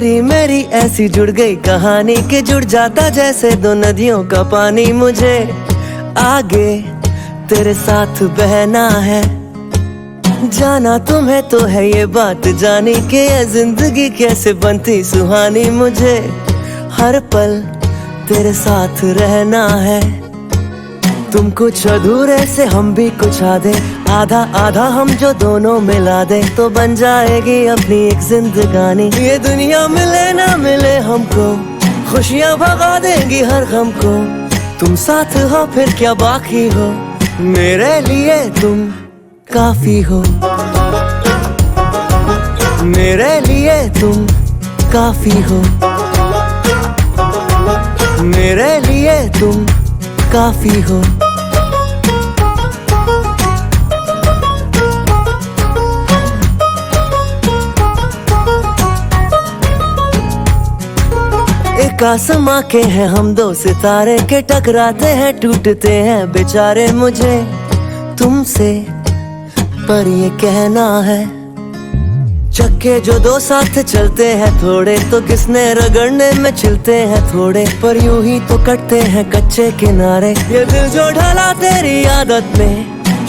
तेरी मेरी ऐसी जुड़ गई कहानी कि जुड़ जाता जैसे दो नदियों का पानी। मुझे आगे तेरे साथ बहना है, जाना तुम्हें तो है ये बात जानी कि ये जिंदगी कैसे बनती सुहानी। मुझे हर पल तेरे साथ रहना है, तुम कुछ अधूरे से हम भी कुछ आधे, आधा आधा हम जो दोनों मिला दे तो बन जाएगी अपनी एक जिंदगानी। ये दुनिया मिले ना मिले हमको, खुशियाँ भगा देंगी हर गम को। तुम साथ हो फिर क्या बाकी हो, मेरे लिए तुम काफी हो। मेरे लिए तुम काफी हो, मेरे लिए तुम काफी हो। एक आसमां के हैं हम दो सितारे के, टकराते हैं टूटते हैं बेचारे। मुझे तुमसे पर ये कहना है, चक्के जो दो साथ चलते हैं थोड़े तो किसने रगड़ने में छिलते हैं थोड़े, पर यूं ही तो कटते हैं कच्चे किनारे। ये दिल जो ढला तेरी आदत में,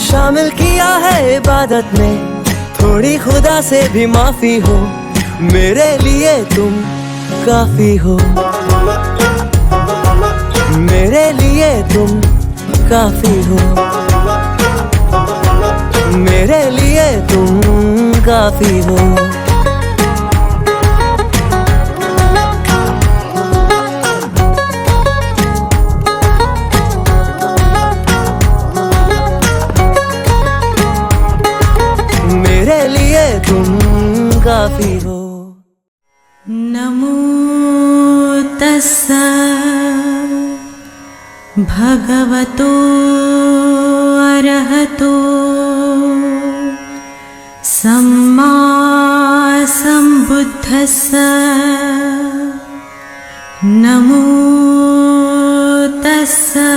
शामिल किया है इबादत में, थोड़ी खुदा से भी माफी हो, मेरे लिए तुम काफी हो। मेरे लिए तुम काफी हो, मेरे लिए तुम काफी हो। मेरे लिए तुम काफी हो। नमो तस्सा भगवतो अरहतो सम्मा सम्बुद्धस्सा। नमो तस्सा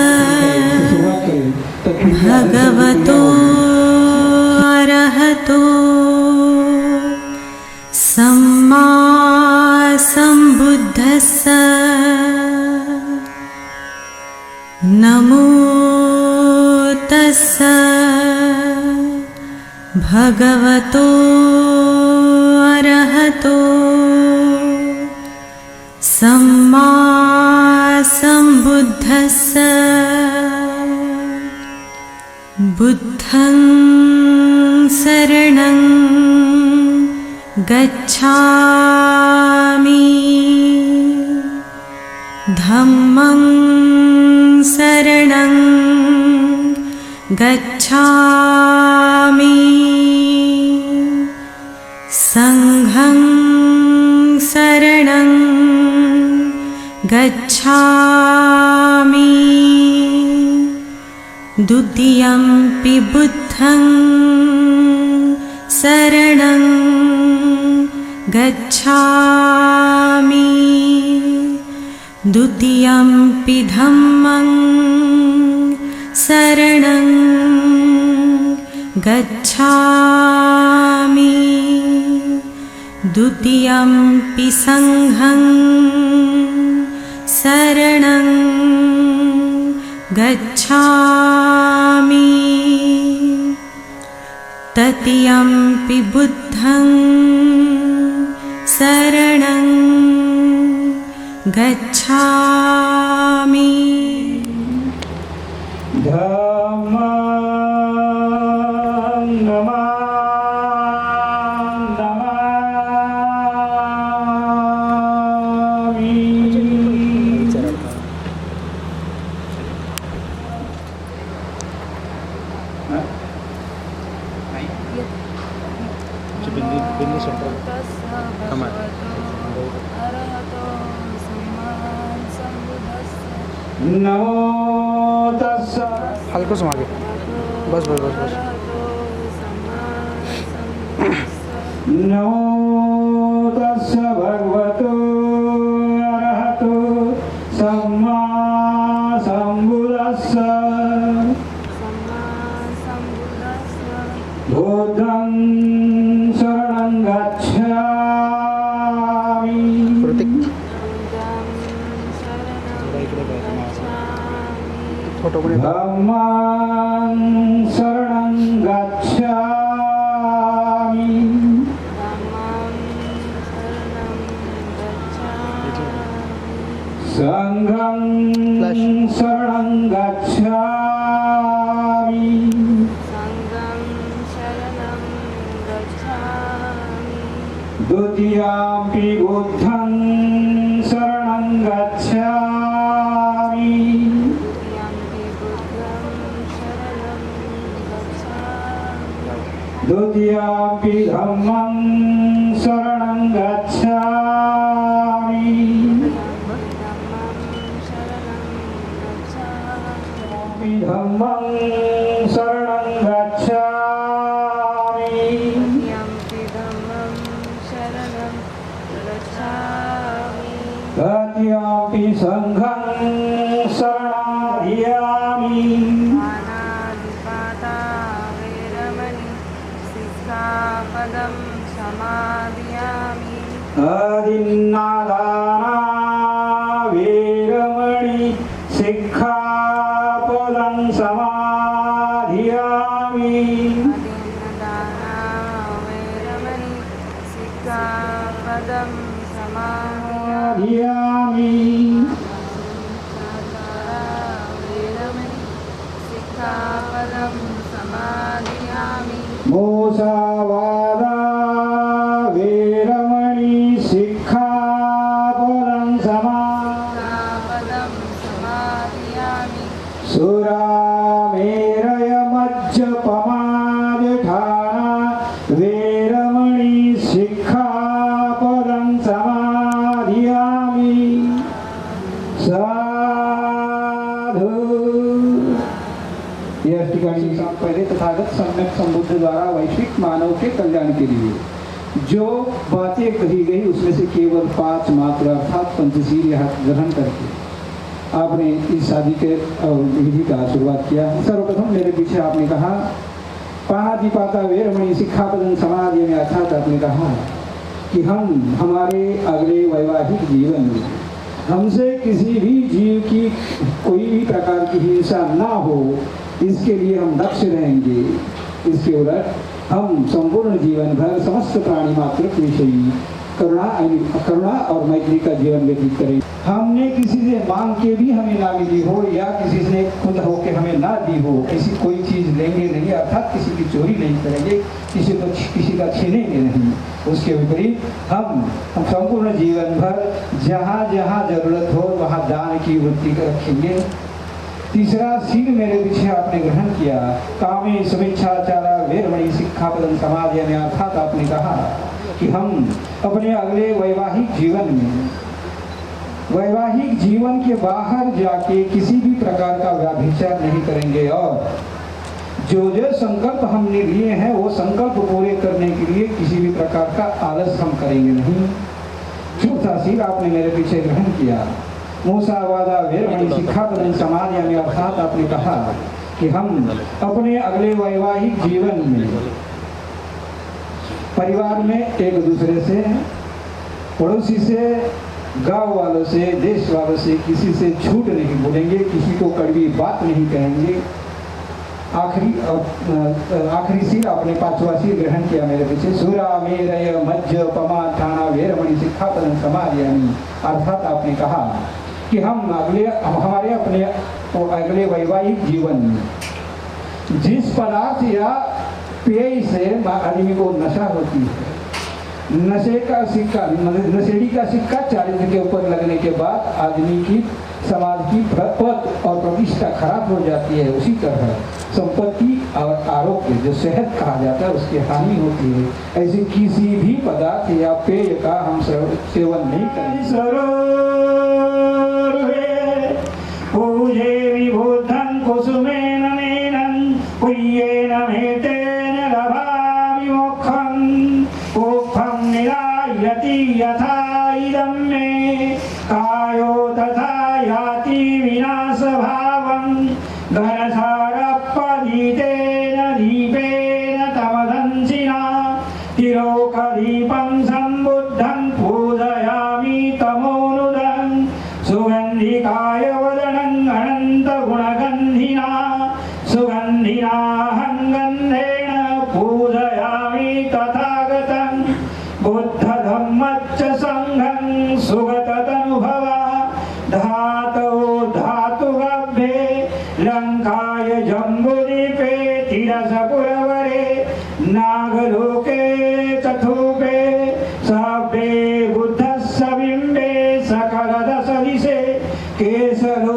भगवतो अरहतो सम्मा सम्बुद्धस्सा। नमो तस्सा भगवतो अरहतो सम्मा सम्बुद्धस्सा। बुद्धं शरणं गच्छामि, धम्मं शरणं गच्छामि, संघं शरणं गच्छामि, द्वितीयंपि बुद्धं शरणं गच्छामि, द्वितीयंपि धम्मं शरणं गच्छामि, द्वितीयंपि संघं शरणं गच्छामि, तृतीयंपि बुद्धं शरणं गच्छामि। धम्मं नमामि। नमो तस्सा। हल्का सा आगे, बस बस बस बस। नमो तस्सा भगवतो अरहतो सम्मा सम्बुद्धस्सा। बुद्धं शरणं गच्छामि, फोटो पण येतो. धम्मं शरणं गच्छामि संघं शरणं गच्छामि द्वितीयंपि बुद्धं शरणं गच्छामि द्वितीयंपि धम्मं शरणं गच्छामि धम्मं शरणं गच्छामि तृतीयंपि संघं शरणागच्छामि अदिन्नादाना वेरमणि सिक्खापदं समाधियामि समाधियामि मुसावादा वेरमणि सिक्खापदं समाधियामि सुरामेरय मज्जपमादठाना वेरमणि सिक्खापदं समाधियामि साधु। यह ठिकानी पहले तथागत सम्यक संबुद्ध द्वारा वैश्विक मानव के कल्याण के लिए जो बातें कही गई उसमें से केवल 5 मात्र अर्थात पंचशील यहाँ ग्रहण करके आपने इस शादी के विधि का शुरुआत किया। सर्वप्रथम मेरे पीछे आपने कहा पाणातिपाता वेरमणि सिक्खापदं समाधि में, अर्थात आपने कहा कि हम हमारे अगले वैवाहिक जीवन में हमसे किसी भी जीव की कोई भी प्रकार की हिंसा ना हो, इसके लिए हम दक्ष रहेंगे। इसके उलट हम संपूर्ण जीवन भर समस्त प्राणी मात्र विषयी करुणा और मैत्री का जीवन व्यतीत करेंगे। हमने किसी से मांग के भी हमें ना मिली हो या किसी से खुद होके हमें ना दी हो, किसी कोई चीज लेंगे नहीं, अर्थात किसी की चोरी नहीं करेंगे, किसी का छीनेंगे नहीं। उसके विपरीत हम संपूर्ण जीवन भर जहाँ जहाँ जरूरत हो वहाँ दान की वृत्ति रखेंगे। तीसरा सील मेरे पीछे आपने ग्रहण किया कामे समीक्षाचारा वेरमणि सिक्खापदं समाधियामि, अर्थात आपने कहा कि हम अपने अगले वैवाहिक जीवन के बाहर जाके किसी भी प्रकार का व्याभिचार नहीं करेंगे और जो जो संकल्प हमने लिए हैं वो संकल्प पूरे करने के लिए किसी भी प्रकार का आलस हम करेंगे नहीं। चौथा सील आपने मेरे पीछे ग्रहण किया मुसावादा वेरमणि सिक्खापदं समाधियामि, अर्थात आपने कहा कि हम अपने अगले वैवाहिक जीवन में परिवार में एक दूसरे से, पड़ोसी से, गांव वालों से, देश वालों से किसी से झूठ नहीं बोलेंगे, किसी को कड़वी बात नहीं कहेंगे। आखिरी सील आपने 5वां सील ग्रहण किया मेरे पीछे सुरामेरय मज्जपमादठाना वेरमणि सिक्खापदं समाधियामि, अर्थात आपने कहा कि हम हमारे अपने अगले वैवाहिक जीवन में जिस पदार्थ या पेय से आदमी को नशा होती है, नशेड़ी का सिक्का चारित्र के ऊपर लगने के बाद आदमी की समाज की पद और प्रतिष्ठा खराब हो जाती है, उसी तरह संपत्ति और आरोग्य जो सेहत कहा जाता है उसकी हानि होती है। ऐसे किसी भी पदार्थ या पेय का हम सेवन नहीं करें। पूजे विबुद्धं कुसुमेन मेनं पुय्येन मेतेन लभामि मोक्षं मोक्षं निरायति यथा इदं मे कायो तथा याति विनाशभावं घनसारपदितेन दीपेन तमदंसिना तिलोकदीपं सम्बुद्धं पूजयामि तमोनुदं सुगन्धिकाय वदनं अनन्तगुणगन्धि वन्दामि तथागतं बुद्धधम्मच्च संघं सुगततनुभवा धातौ धातुगभ्ये लङ्काय जम्बुदीपे तिरसपुरवरे नागलोके चतुपे सभ्ये बुद्धस्य बिम्बे सकलदशदिशे केशरोमारिहातु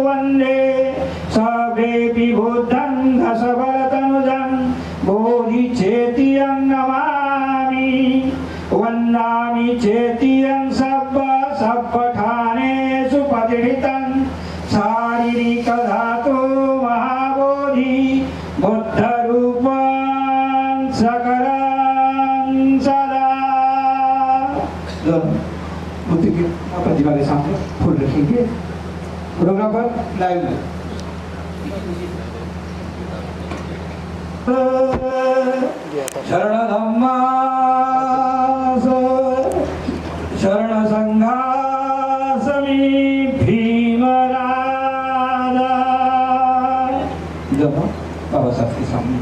वन्दे सभ्येऽपि बुद्धं दशबलतनुजं बोधिचेतियं नमामि वन्दामि चेतियं सब्बठानेषु प्रतिष्ठितं शारीरिकधातु महाबोधि बुद्धरूपं सकलं सदा। बुद्ध की प्रतिभा के सामने फूल रखेंगे। फोटोग्राफर लाइव में शरण धम्मास शरण संघासमि भीमराधा। जब बाबा साहब के सामने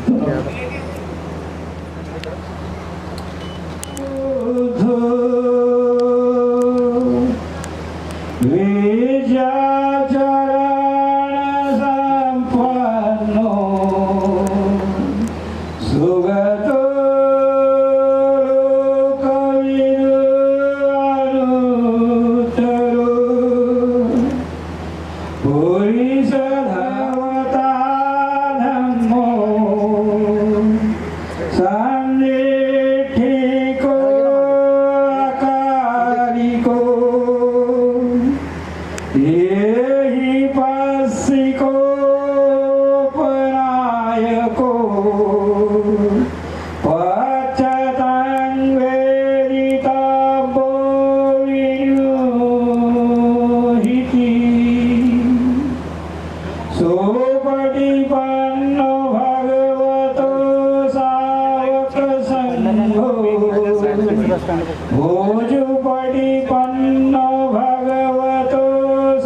भोजुपटिपन्नो भगवतो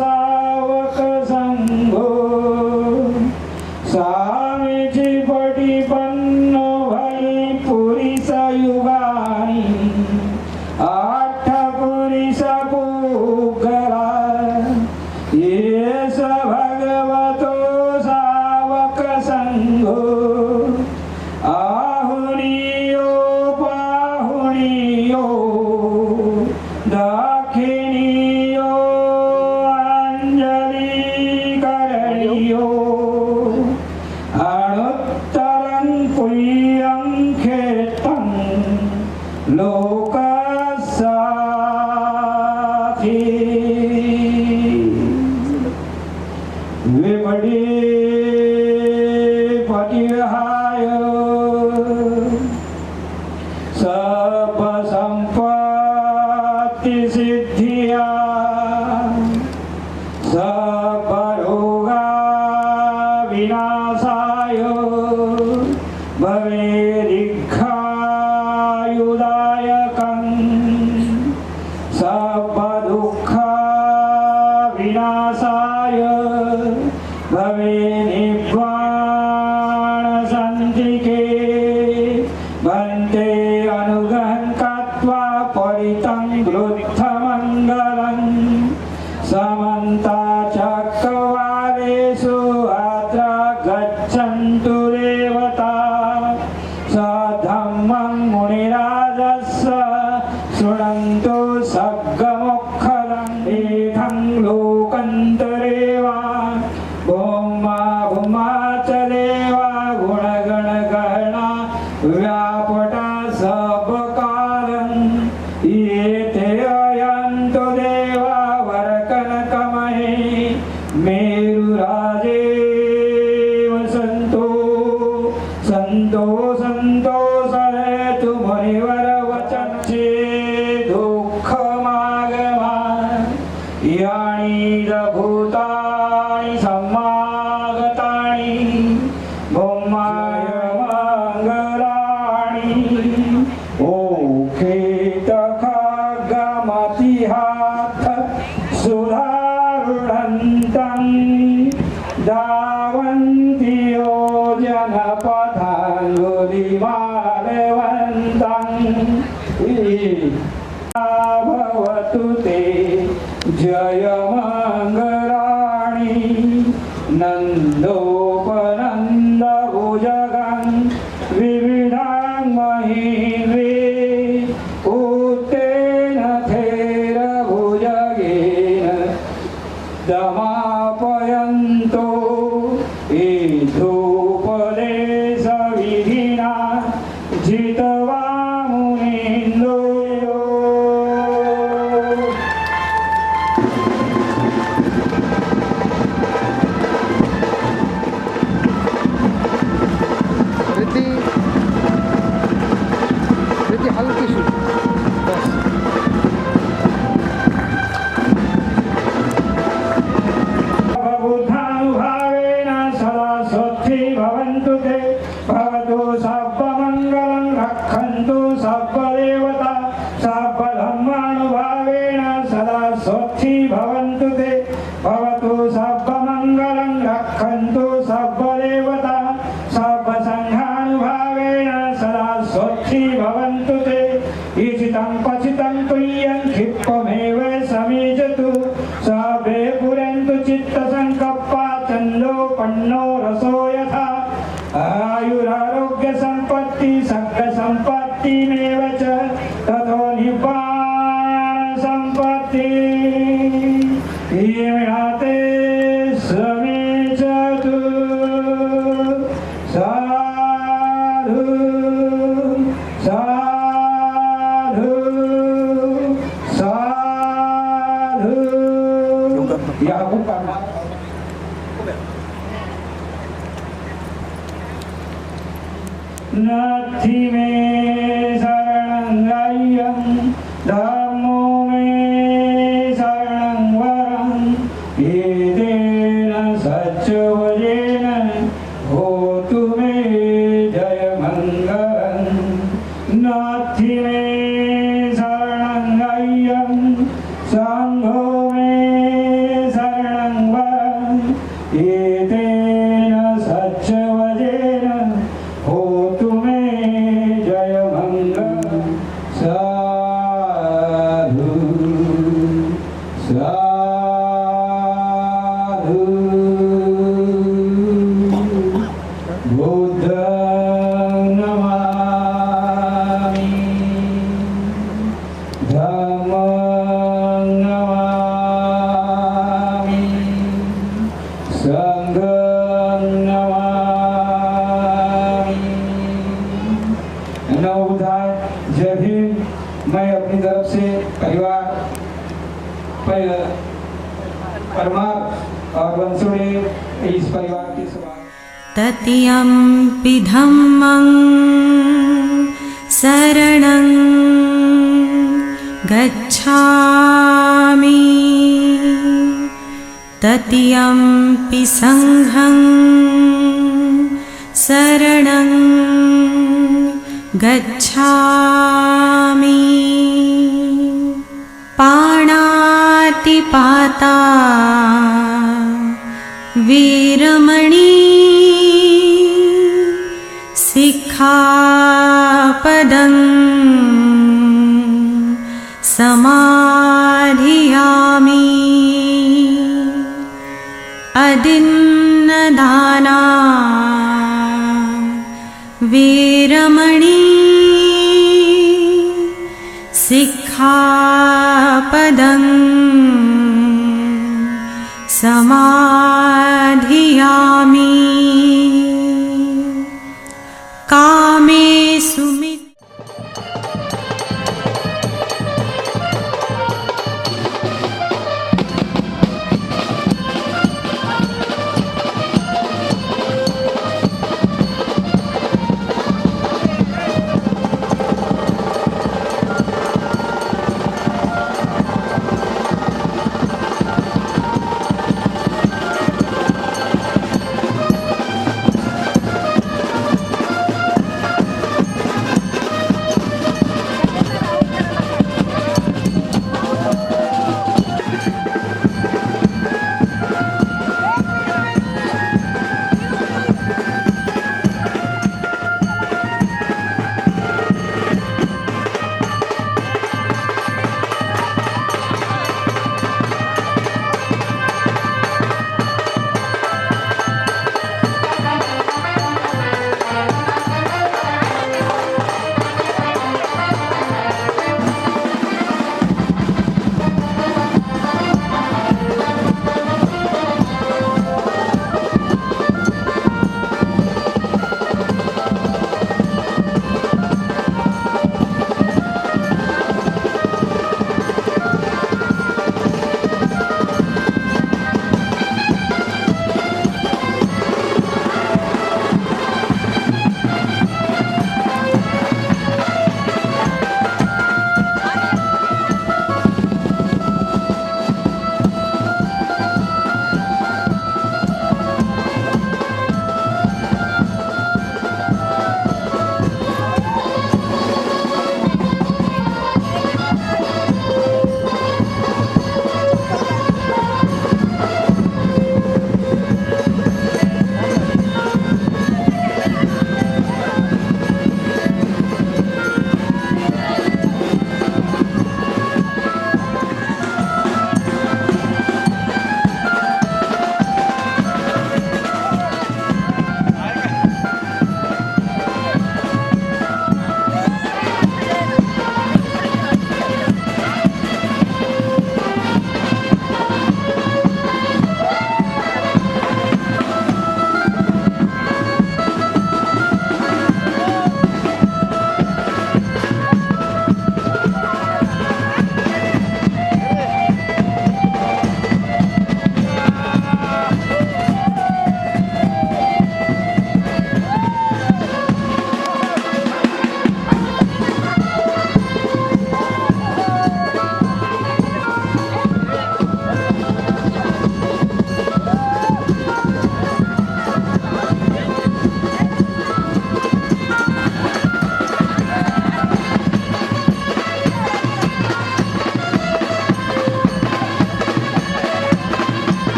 सावक संघो सामीचिपटिपन्नो भई पुरिसयुगानि आठ पुरिस पुगला येस भगवतो सावक संघो आहुनियो पाहुनियो दाक्षिणियो अंजलि करणियो अनुत्तरं पुयं खेतं लोकसाखी विपदे पतिहाय सब संपत्ति सिद्धिया सब रोगा विनाशाय भवे दीर्घायुदायकं सब दुःख विनाशाय भवे निब्बाण सन्तिके भन्ते अनुग्रहं कृत्वा परितं वृद्धमङ्गलं समन्ता चक्रवालेषु अत्र गच्छन्तु देवता सधम्मं मुनिराजस्य शृण्वन्तु सद्गमुखरं एथं लोकन्तरे वा भूमा भूमा च देवा गुणगणगणा व्यापटा सबकारं येते अयन्तो देवा वरकनकमहे मेरुराजे वसन्तो सन्तो सन्तो सहेतु मुनिवर वचनचे दुःखमागमा यानि भूतानि समागतानि भूमाय मंगलानि ओखेत खड्गमतिहाथ सुधारुणन्तं दावन्ति यो जनपदाङ्गुली परिमालवन्तं भवतु ते जयमङ्गलानि नन्दोपनन्दभुजगं विविधां महीन्द्रे उत्तेन थेरभुजगेन दमापयन्तो ईधोपदेशविधिना जित्वा मुनीन्द्रो रिद्धि हल्की सी बस बुद्धानुभावेन सदा स्वस्ति भवन्तु ते भवतु सर्वमङ्गलं रक्षन्तु सर्वदेवता सर्वधर्मानुभावेन सदा स्वस्ति भवन्तु ते भवतु सर्वमङ्गलं रक्षन्तु सर्वदेवता सर्वसङ्घानुभावेन सदा स्वस्ति भवन्तु ते ईशितं पचितं तुय्यं क्षिप्तमेव समीजतु सर्वे पुरन्तु चित्तसङ्कप्पा चन्दोपन्नो रसो यथा आयुरारोग्यसम्पत्ति सर्गसम्पत्तिमेव च ततो निब्बाणसम्पत्ति ईमिनाते समीचतु साधु साधु साधु या करना नथि मे शरणं गाह्यं धम्मो मे शरणं वरं एतेन सच्चवजेन होतु मे जयमङ्गलं नथि मे शरणं गाह्यं सङ्घो मे शरणं वरं एतेन सच्चवजेन होतु मे जयमङ्गलं साधु साधु बुद्धं नमामि धम्मं नमामि संघं नमामि। नमो बुद्धाय। जय भीम। मैं अपनी तरफ से परिवार परमार और वंशुड़े इस परिवार की सभा तत्यंपि धम्मं शरणं गच्छामि तत्यंपि संघं शरणं गच्छामि पाणातिपाता वीरमणि सिक्खापदं समाधियामि अदिन्नदाना वीरमणि सिक्खापदं समाधियामि कामेषु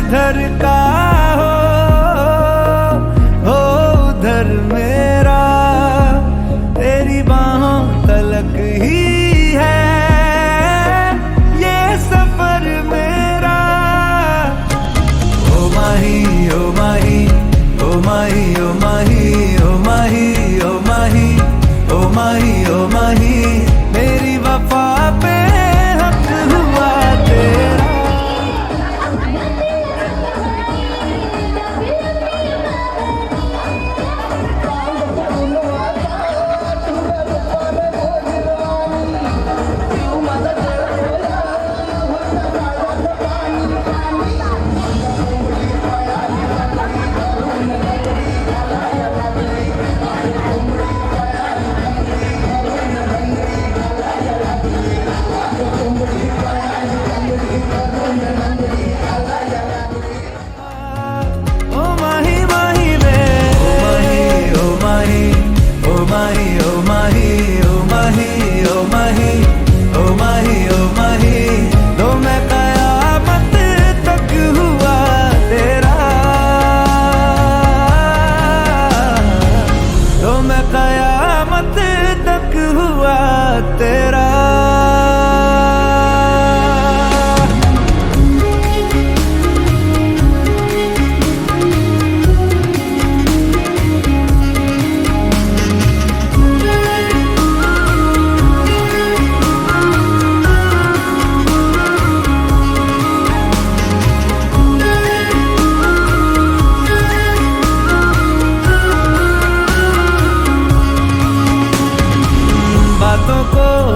जिधर का हो उधर मेरा, तेरी बाहों तलक ही है ये सफर मेरा। ओ माही ओ माही ओ माही ओ माही ओ माही ओ माही ओ माही ओ माही, मेरी वफा पे हक हुआ तेरा।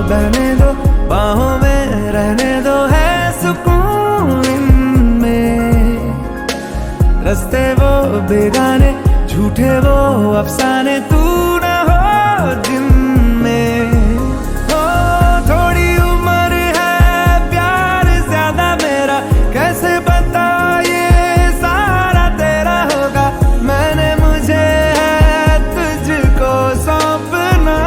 बहने दो, बाहों में रहने दो, है सुकून इनमें। रस्ते वो बेगाने, झूठे वो अफसाने, तू न हो जिनमें। हो थोड़ी उम्र है, प्यार ज्यादा मेरा, कैसे बता ये सारा तेरा होगा। मैंने मुझे है तुझको सौंपना।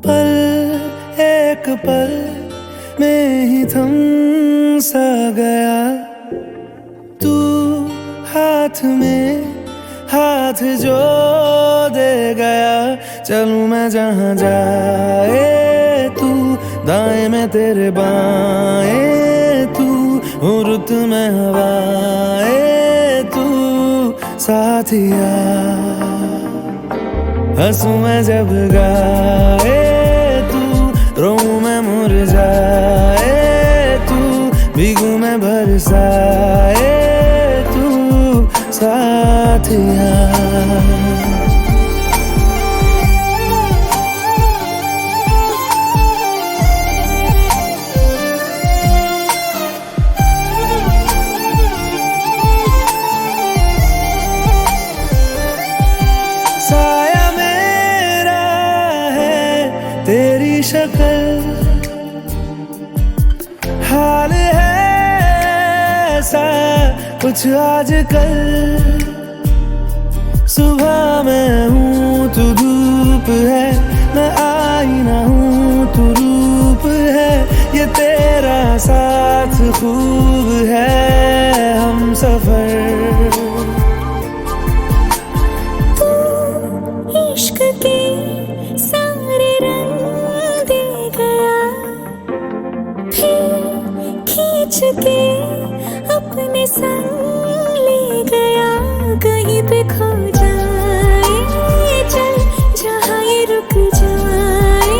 पल एक पल में ही थम सा गया, तू हाथ में हाथ जो दे गया। चलूं मैं जहाँ जाए तू, दाएं में तेरे बाएं तू, हूँ रुत में हवाएं तू साथिया। हंसूं मैं जब गाए तू, रोऊं मैं मुरझाए तू, भीगूं मैं बरसाए तू साथिया। साया मेरा है तेरी शक्ल, हाल है ऐसा कुछ आजकल। सुबह मैं हूँ तू धूप है, मैं आईना हूँ तू रूप है। ये तेरा साथ खूब है हम सफर। इश्क के सारे रंग दे गया, फिर खींच के अपने संग ले गया। कहीं पे खो जाए चल, जहाँ ये रुक जाए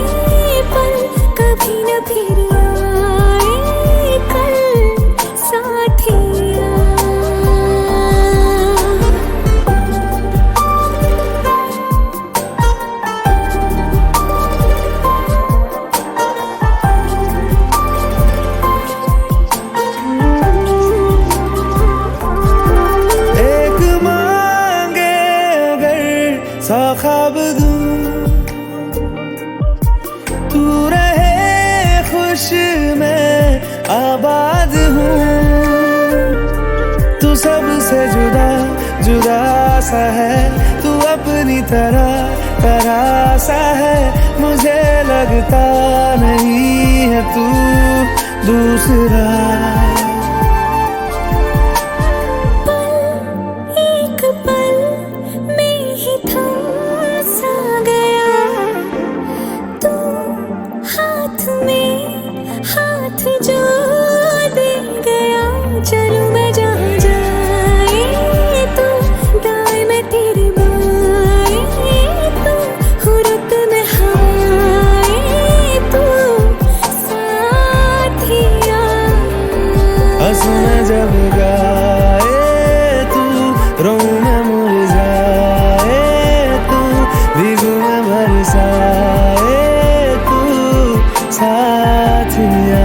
पल, कभी न फिर आए कल साथ ख्वाब दूं, तू रहे खुश मैं आबाद हूँ। तू सबसे जुदा जुदा सा है, तू अपनी तरह सा है, मुझे लगता नहीं है तू दूसरा। एक पल में ही थम सा गया, तू हाथ में हाथ जो दे गया। चलूं मैं जहाँ जाए तू, दाएं मैं तेरे बाएं तू, हो रुत में हवाएं तू, साथिया। हंसूं मैं जब गाए तू, रोऊं मैं मुरझाए तू, भीगूं मैं बरसाए तू, साथिया।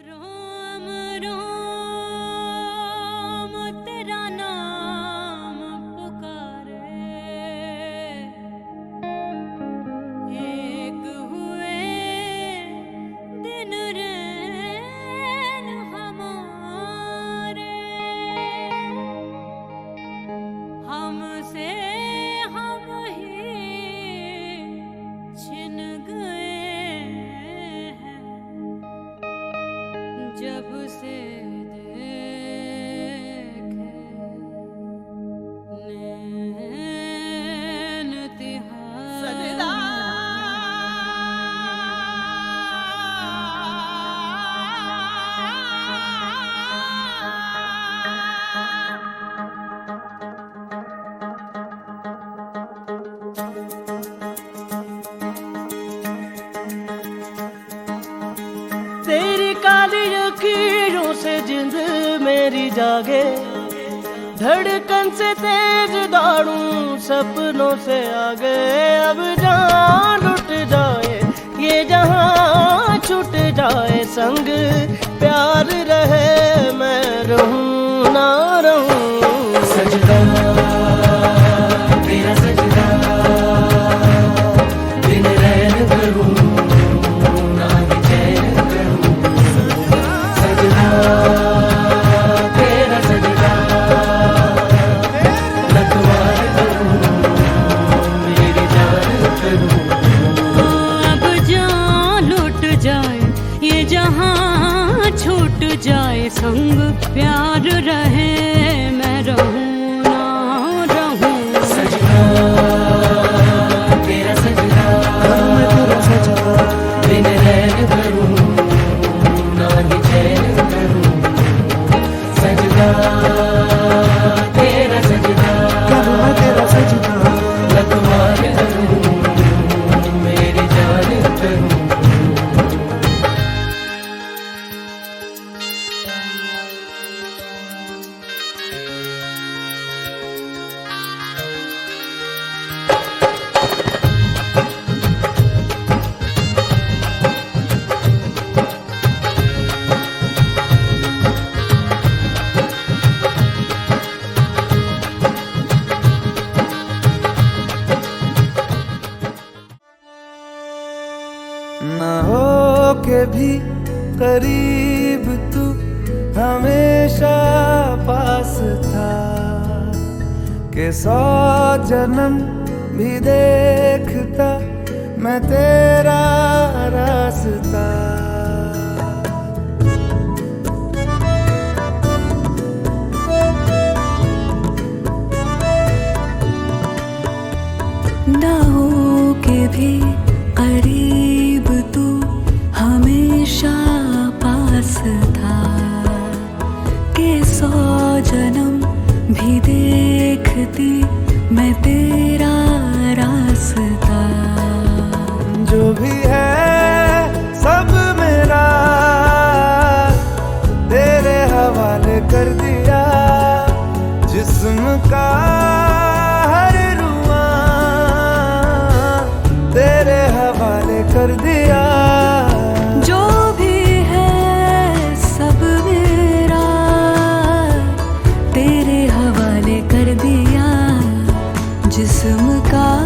रोम रोम तेरा नाम पुकारे, एक हुए दिन रैन हमारे। हमसे हम ही छिन गए हैं, जब से देखे नैन तिहारे। तेरी काली लकीरों से जिंद मेरी जागे, धड़कन से तेज दौड़ूं सपनों से आगे। अब जान लुट जाए ये जहां छूट जाए, संग प्यार रहे मैं रहूं ना रहूं। सजदा तेरा सजदा, दिन रैन करूं ना ही चैन करूं। सजदा तेरा सजदा, लखवार करूं मेरी जान करूं। अब जान लुट जाए ये जहां छूट जाए, संग प्यार रहे मैं रहूं ना रहूं। सजदा तेरा सजदा, दिन रैन करूं ना ही चैन करूं। सजदा तेरा सजदा, लखवार करूं मेरी जान करूं। न हो के भी करीब तू हमेशा पास था, के 100 जन्म भी देखता मैं तेरा रास्ता। ना हो के भी करीब तू हमेशा पास था, के 100 जन्म भी देखती मैं तेरा रास्ता। जो भी है सब मेरा तेरे हवाले कर दिया, जिस्म का हर रुआं तेरे हवाले कर दिया। जिस्म का